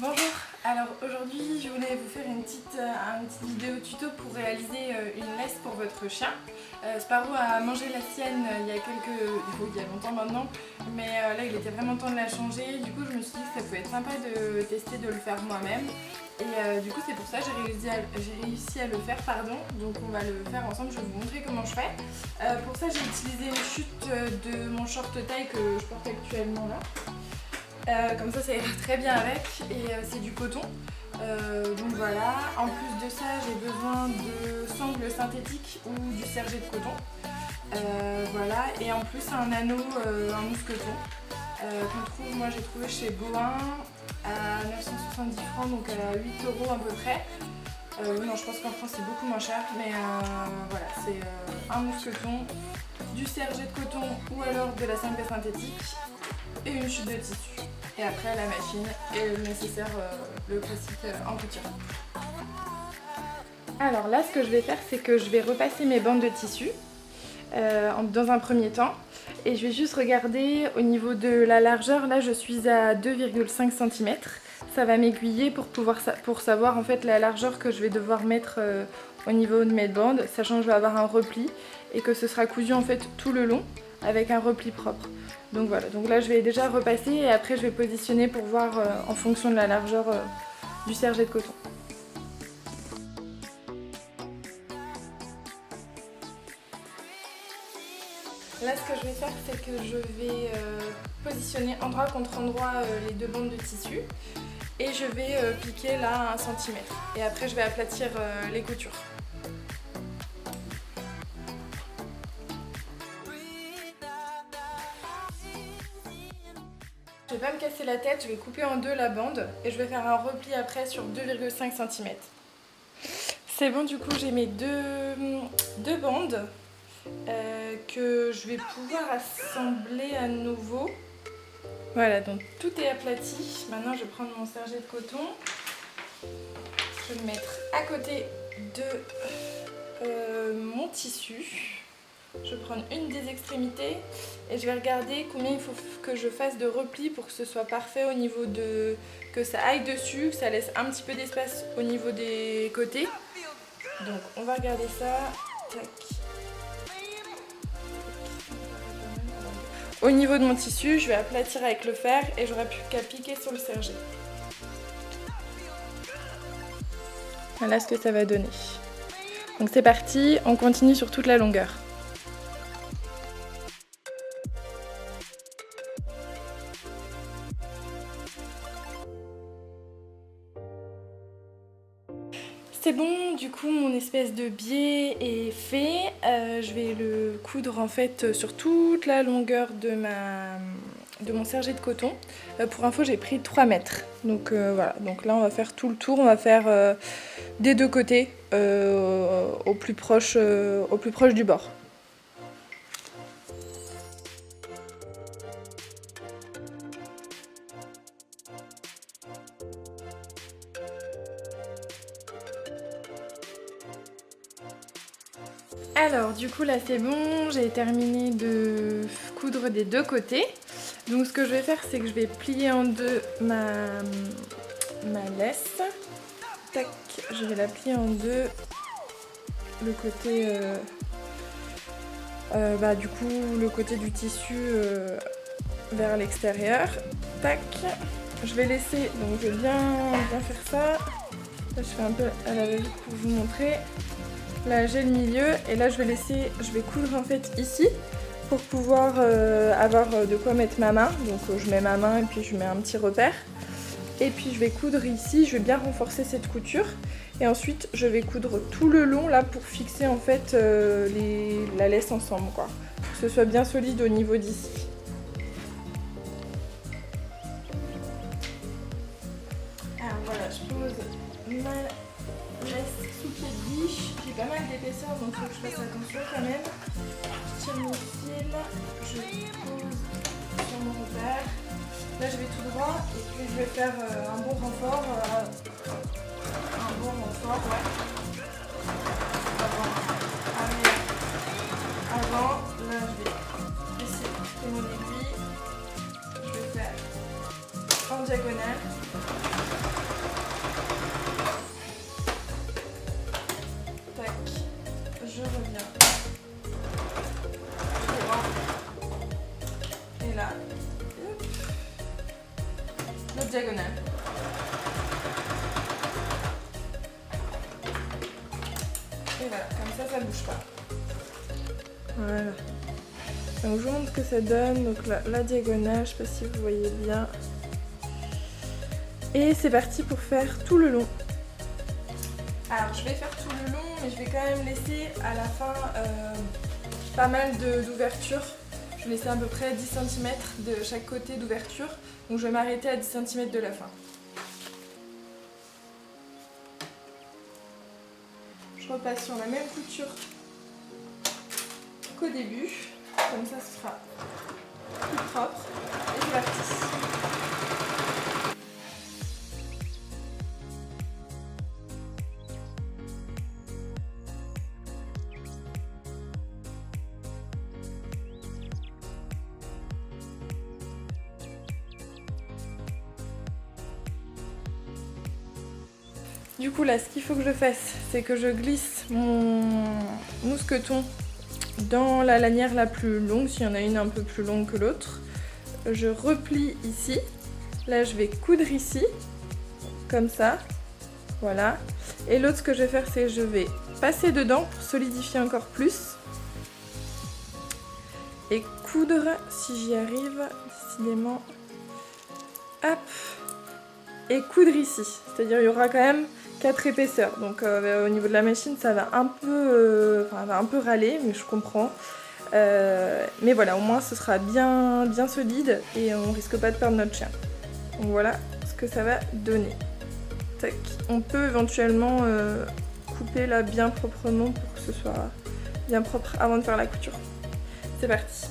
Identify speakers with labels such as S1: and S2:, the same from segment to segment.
S1: Bonjour, alors aujourd'hui je voulais vous faire une petite vidéo tuto pour réaliser une laisse pour votre chien. Sparrow a mangé la sienne il y a longtemps maintenant, mais là il était vraiment temps de la changer. Du coup je me suis dit que ça pouvait être sympa de tester de le faire moi-même. Et du coup c'est pour ça que j'ai réussi à le faire, donc on va le faire ensemble, je vais vous montrer comment je fais. Pour ça j'ai utilisé une chute de mon short taille que je porte actuellement là. Comme ça ira très bien avec, et c'est du coton. Donc voilà, en plus de ça j'ai besoin de sangles synthétiques ou du sergé de coton. Voilà, et en plus un anneau, un mousqueton moi j'ai trouvé chez Boin à 970 francs, donc à 8 € à peu près. Non, je pense qu'en France c'est beaucoup moins cher, mais voilà, c'est un mousqueton, du sergé de coton ou alors de la sangle synthétique et une chute de tissu. Et après la machine et le nécessaire, le classique en couture. Alors là ce que je vais faire, c'est que je vais repasser mes bandes de tissu dans un premier temps. Et je vais juste regarder au niveau de la largeur, là je suis à 2,5 cm. Ça va m'aiguiller pour savoir en fait la largeur que je vais devoir mettre au niveau de mes bandes, sachant que je vais avoir un repli et que ce sera cousu en fait tout le long avec un repli propre. Donc voilà, donc là je vais déjà repasser et après je vais positionner pour voir en fonction de la largeur du sergé de coton. Là ce que je vais faire, c'est que je vais positionner endroit contre endroit les deux bandes de tissu et je vais piquer là 1 cm. Et après je vais aplatir les coutures. Je vais pas me casser la tête, je vais couper en deux la bande et je vais faire un repli après sur 2,5 cm. C'est bon, du coup j'ai mes deux bandes que je vais pouvoir assembler à nouveau. Voilà, donc tout est aplati. Maintenant je vais prendre mon sergé de coton. Je vais le mettre à côté de mon tissu. Je vais prendre une des extrémités et je vais regarder combien il faut que je fasse de repli pour que ce soit parfait au niveau de... que ça aille dessus, que ça laisse un petit peu d'espace au niveau des côtés. Donc on va regarder ça. Tac. Au niveau de mon tissu, je vais aplatir avec le fer et j'aurai plus qu'à piquer sur le sergé. Voilà ce que ça va donner. Donc c'est parti, on continue sur toute la longueur. C'est bon, du coup mon espèce de biais est fait. Je vais le coudre en fait sur toute la longueur de mon sergé de coton. Pour info, j'ai pris 3 mètres. Donc voilà, donc là on va faire tout le tour, on va faire des deux côtés au plus proche du bord. Alors du coup là c'est bon, j'ai terminé de coudre des deux côtés. Donc ce que je vais faire, c'est que je vais plier en deux ma laisse. Tac, je vais la plier en deux. Le côté du coup le côté du tissu vers l'extérieur. Tac, je vais laisser, donc je vais bien faire ça. Là je fais un peu à la va-vite pour vous montrer. Là j'ai le milieu et là je vais coudre en fait ici pour pouvoir avoir de quoi mettre ma main. Donc je mets ma main et puis je mets un petit repère. Et puis je vais coudre ici, je vais bien renforcer cette couture. Et ensuite je vais coudre tout le long là pour fixer en fait la laisse ensemble quoi. Pour que ce soit bien solide au niveau d'ici. Alors voilà, je pose ma laisse sous pied de biche. J'ai pas mal d'épaisseur donc il faut que je fasse attention quand même. Je tire mon fil, je pose sur mon repère. Là je vais tout droit et puis je vais faire un bon renfort. Ouais. Avant, là je vais essayer de quitter mon aiguille. Je vais faire en diagonale. Et voilà, comme ça bouge pas. Voilà. Donc je vous montre ce que ça donne. Donc là, la diagonale, je sais pas si vous voyez bien. Et c'est parti pour faire tout le long. Alors je vais faire tout le long, mais je vais quand même laisser à la fin pas mal d'ouverture. Je vais laisser à peu près 10 cm de chaque côté d'ouverture. Donc je vais m'arrêter à 10 cm de la fin. Je repasse sur la même couture qu'au début. Comme ça, ce sera plus propre. Et c'est parti. Du coup là, ce qu'il faut que je fasse, c'est que je glisse mon mousqueton dans la lanière la plus longue, s'il y en a une un peu plus longue que l'autre. Je replie ici. Là, je vais coudre ici, comme ça. Voilà. Et l'autre, ce que je vais faire, c'est que je vais passer dedans pour solidifier encore plus. Et coudre, si j'y arrive, décidément. Hop. Et coudre ici. C'est-à-dire, il y aura quand même 4 épaisseurs. Donc au niveau de la machine, ça va un peu, va un peu râler, mais je comprends. Mais voilà, au moins ce sera bien solide et on risque pas de perdre notre chien. Donc voilà ce que ça va donner. Tac. On peut éventuellement couper là bien proprement pour que ce soit bien propre avant de faire la couture. C'est parti.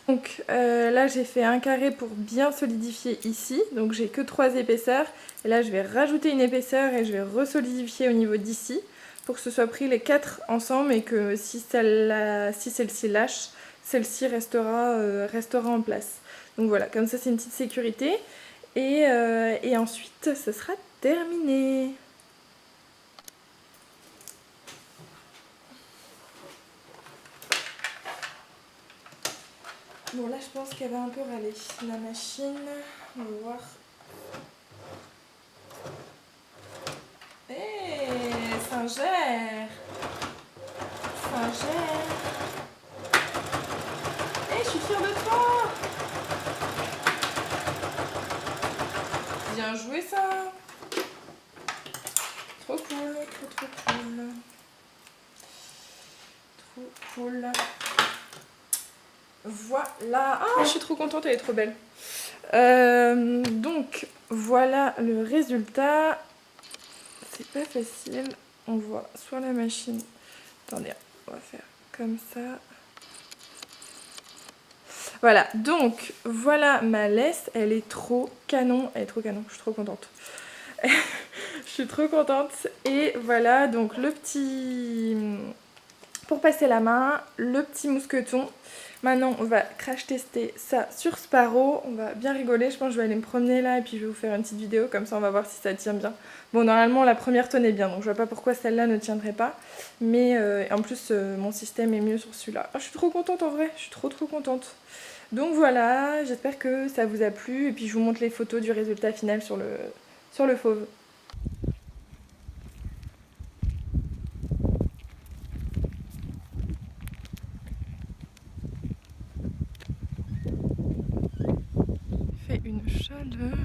S1: Donc là j'ai fait un carré pour bien solidifier ici, donc j'ai que 3 épaisseurs. Et là je vais rajouter une épaisseur et je vais resolidifier au niveau d'ici pour que ce soit pris les 4 ensemble et que si celle-ci lâche, celle-ci restera en place. Donc voilà, comme ça c'est une petite sécurité. Et ensuite ce sera terminé. Bon là je pense qu'elle va un peu râler la machine, on va voir. Saint-Gère. Je suis fière de toi. Bien joué ça. Trop cool, trop cool. Trop cool. Voilà. Ah, je suis trop contente, elle est trop belle. Donc, voilà le résultat. C'est pas facile. On voit sur la machine. Attendez, on va faire comme ça. Voilà, donc voilà ma laisse. Elle est trop canon. Elle est trop canon, je suis trop contente. Je suis trop contente. Et voilà, donc le petit... Pour passer la main, le petit mousqueton. Maintenant, on va crash tester ça sur Sparrow. On va bien rigoler. Je pense que je vais aller me promener là et puis je vais vous faire une petite vidéo. Comme ça, on va voir si ça tient bien. Bon, normalement, la première tenait bien. Donc, je vois pas pourquoi celle-là ne tiendrait pas. Mais en plus, mon système est mieux sur celui-là. Oh, je suis trop contente en vrai. Je suis trop contente. Donc voilà, j'espère que ça vous a plu. Et puis, je vous montre les photos du résultat final sur le fauve. Il fait une chaleur.